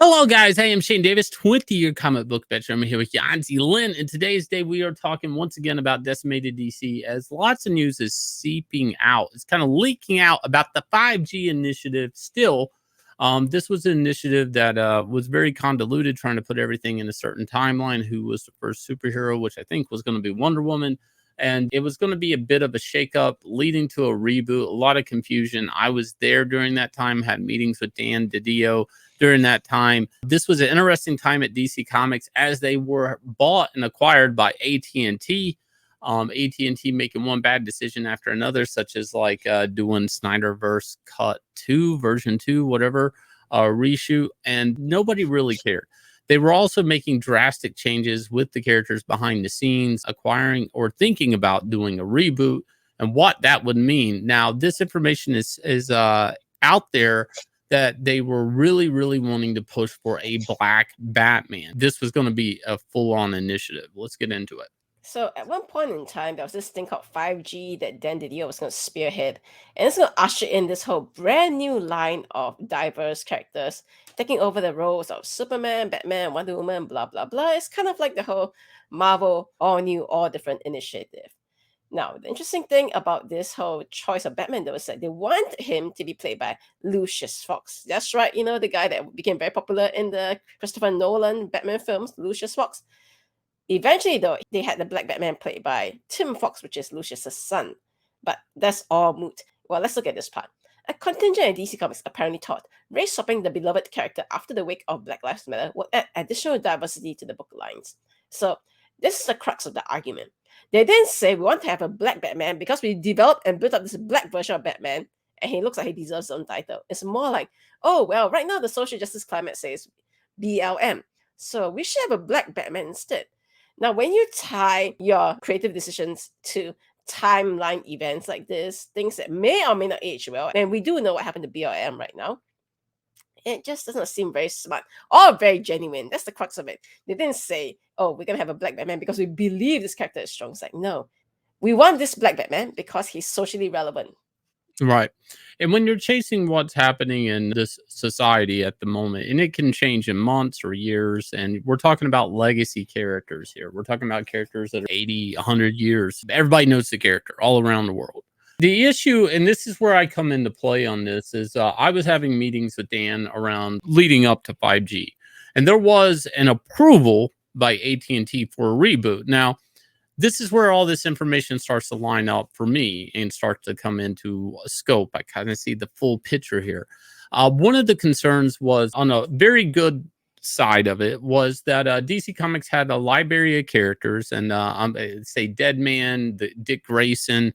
Hello, guys. Hey, I'm Shane Davis, 20-year comic book veteran. I'm here with Yanzi Lynn. And today's day, we are talking once again about Decimated DC as lots of news is seeping out. It's kind of leaking out about the 5G initiative still. This was an initiative that was very convoluted, trying to put everything in a certain timeline. Who was the first superhero, which I think was going to be Wonder Woman. And it was going to be a bit of a shakeup leading to a reboot, a lot of confusion. I was there during that time, had meetings with Dan DiDio during that time. This was an interesting time at DC Comics as they were bought and acquired by AT&T. AT&T making one bad decision after another, such as like doing Snyderverse Cut 2, version 2, whatever, reshoot, and nobody really cared. They were also making drastic changes with the characters behind the scenes, acquiring or thinking about doing a reboot and what that would mean. Now, this information is out there that they were really wanting to push for a Black Batman. This was going to be a full-on initiative. Let's get into it. So at one point in time, there was this thing called 5G that Dan DiDio was going to spearhead, and it's going to usher in this whole brand new line of diverse characters taking over the roles of Superman, Batman, Wonder Woman, blah blah blah. It's kind of like the whole Marvel all new, all different initiative. Now, the interesting thing about this whole choice of Batman, though, is that they want him to be played by Lucius Fox. That's right, the guy that became very popular in the Christopher Nolan Batman films, Lucius Fox. Eventually, though, they had the Black Batman played by Tim Fox, which is Lucius's son. But that's all moot. Well, let's look at this part. A contingent at DC Comics apparently thought race swapping the beloved character after the wake of Black Lives Matter would add additional diversity to the book lines. So, this is the crux of the argument. They didn't say we want to have a Black Batman because we developed and built up this black version of Batman and he looks like he deserves his own title. It's more like, oh, well, right now the social justice climate says BLM. So, we should have a Black Batman instead. Now, when you tie your creative decisions to timeline events like this, things that may or may not age well, and we do know what happened to BLM right now, it just doesn't seem very smart or very genuine. That's the crux of it. They didn't say, oh, we're going to have a Black Batman because we believe this character is strong. It's like, no, we want this Black Batman because he's socially relevant. Right. And when you're chasing what's happening in this society at the moment, and it can change in months or years, and we're talking about legacy characters here. We're talking about characters that are 80, 100 years. Everybody knows the character all around the world. The issue, and this is where I come into play on this, is I was having meetings with Dan around leading up to 5G, and there was an approval by AT&T for a reboot. Now, this is where all this information starts to line up for me and starts to come into a scope. I kind of see the full picture here. One of the concerns was on a very good side of it was that DC Comics had a library of characters, and say Deadman, Dick Grayson,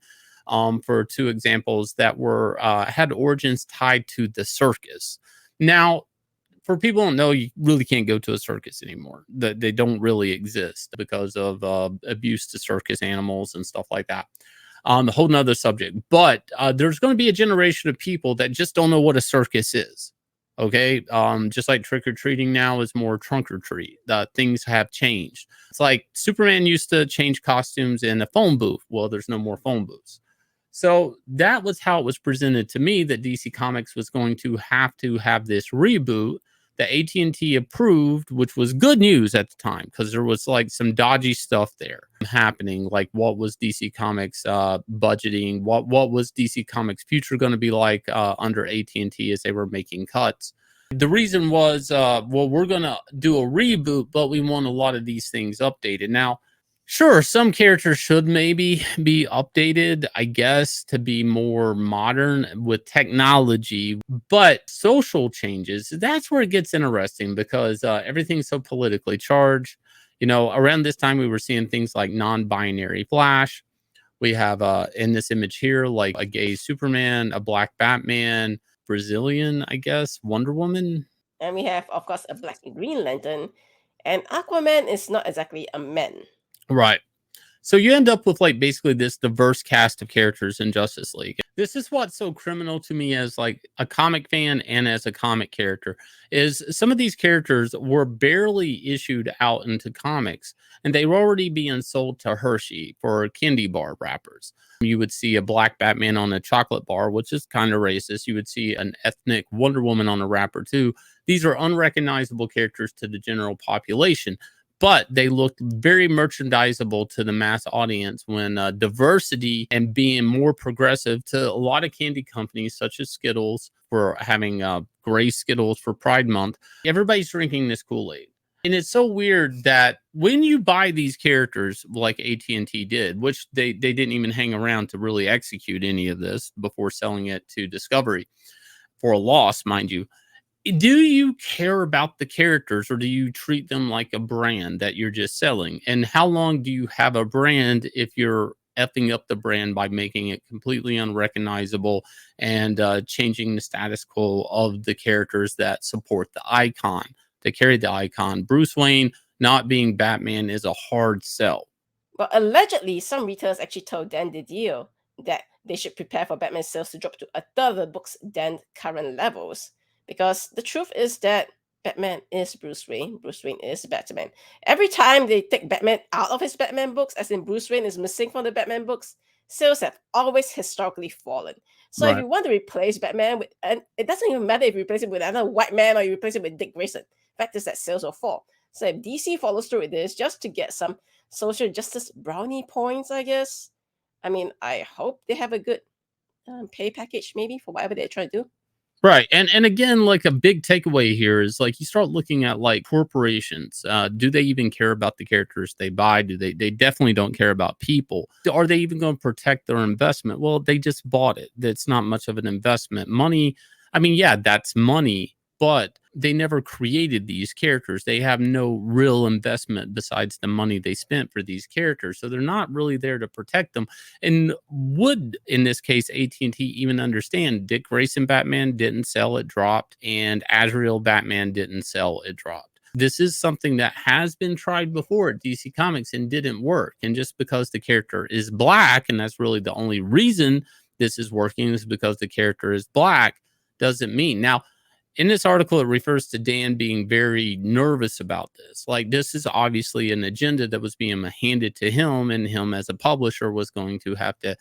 for two examples that were had origins tied to the circus. Now, for people who don't know, you really can't go to a circus anymore. They don't really exist because of abuse to circus animals and stuff like that. A whole nother subject. But there's going to be a generation of people that just don't know what a circus is. Okay. Just like trick or treating now is more trunk or treat. Things have changed. It's like Superman used to change costumes in a phone booth. Well, there's no more phone booths. So that was how it was presented to me, that DC Comics was going to have this reboot that AT&T approved, which was good news at the time because there was like some dodgy stuff there happening. Like, what was DC Comics budgeting? What was DC Comics future going to be like under AT&T as they were making cuts? The reason was, well, we're going to do a reboot, but we want a lot of these things updated. Now, sure, some characters should maybe be updated, I guess, to be more modern with technology, but social changes, that's where it gets interesting because everything's so politically charged. Around this time, we were seeing things like non-binary Flash. We have in this image here, like a gay Superman, a Black Batman, Brazilian, I guess, Wonder Woman. And we have, of course, a Black Green Lantern, and Aquaman is not exactly a man. Right. So you end up with like basically this diverse cast of characters in Justice League. This is what's so criminal to me as like a comic fan and as a comic character is some of these characters were barely issued out into comics and they were already being sold to Hershey for candy bar wrappers. You would see a black Batman on a chocolate bar, which is kind of racist. You would see an ethnic Wonder Woman on a wrapper too. These are unrecognizable characters to the general population, but they looked very merchandisable to the mass audience when diversity and being more progressive to a lot of candy companies such as Skittles for having gray Skittles for Pride Month. Everybody's drinking this Kool-Aid. And it's so weird that when you buy these characters like AT&T did, which they didn't even hang around to really execute any of this before selling it to Discovery for a loss, mind you, do you care about the characters or do you treat them like a brand that you're just selling? And how long do you have a brand if you're effing up the brand by making it completely unrecognizable and changing the status quo of the characters that support the icon, that carry the icon? Bruce Wayne not being Batman is a hard sell. But allegedly, some retailers actually told Dan DiDio that they should prepare for Batman sales to drop to a third of the book's then current levels. Because the truth is that Batman is Bruce Wayne is Batman. Every time they take Batman out of his Batman books, as in Bruce Wayne is missing from the Batman books, sales have always historically fallen. So if you want to replace Batman with, and it doesn't even matter if you replace it with another white man or you replace it with Dick Grayson, the fact is that sales will fall. So if DC follows through with this just to get some social justice brownie points, I guess, I mean, I hope they have a good pay package maybe for whatever they're trying to do. Right. And again, like a big takeaway here is like you start looking at like corporations. Do they even care about the characters they buy? Do they definitely don't care about people? Are they even going to protect their investment? Well, they just bought it. That's not much of an investment. Money, I mean, yeah, that's money, but they never created these characters. They have no real investment besides the money they spent for these characters. So they're not really there to protect them. And would, in this case, AT&T even understand Dick Grayson Batman didn't sell, it dropped, and Azrael Batman didn't sell, it dropped. This is something that has been tried before at DC Comics and didn't work. And just because the character is black, and that's really the only reason this is working is because the character is black, doesn't mean. Now, in this article, it refers to Dan being very nervous about this. Like, this is obviously an agenda that was being handed to him, and him as a publisher was going to have to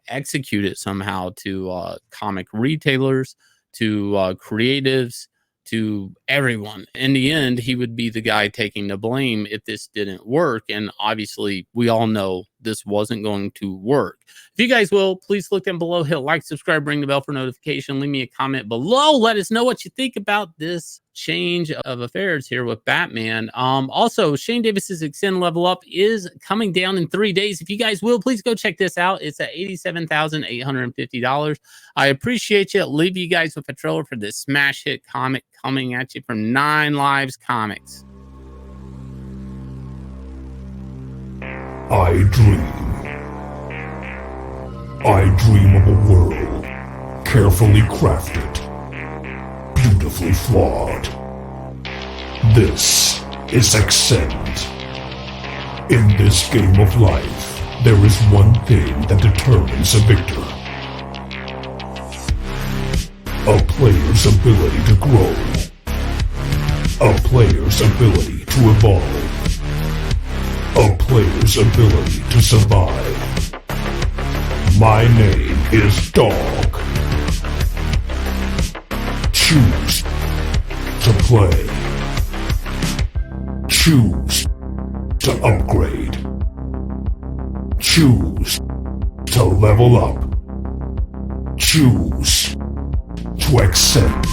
execute it somehow to comic retailers, to creatives, to everyone. In the end, he would be the guy taking the blame if this didn't work. And obviously, we all know this wasn't going to work. If you guys will, please look down below, hit like, subscribe, ring the bell for notification, leave me a comment below. Let us know what you think about this change of affairs here with Batman. Also, Shane Davis's Axcend level up is coming down in 3 days. If you guys will, please go check this out. It's at $87,850. I appreciate you. Leave you guys with a trailer for this smash hit comic coming at you from 9 Lives Comics. I dream of a world carefully crafted, beautifully flawed. This is Axcend. In this game of life, there is one thing that determines a victor. A player's ability to grow. A player's ability to evolve. A player's ability to survive. My name is Dog. Choose to play. Choose to upgrade. Choose to level up. Choose to Axcend.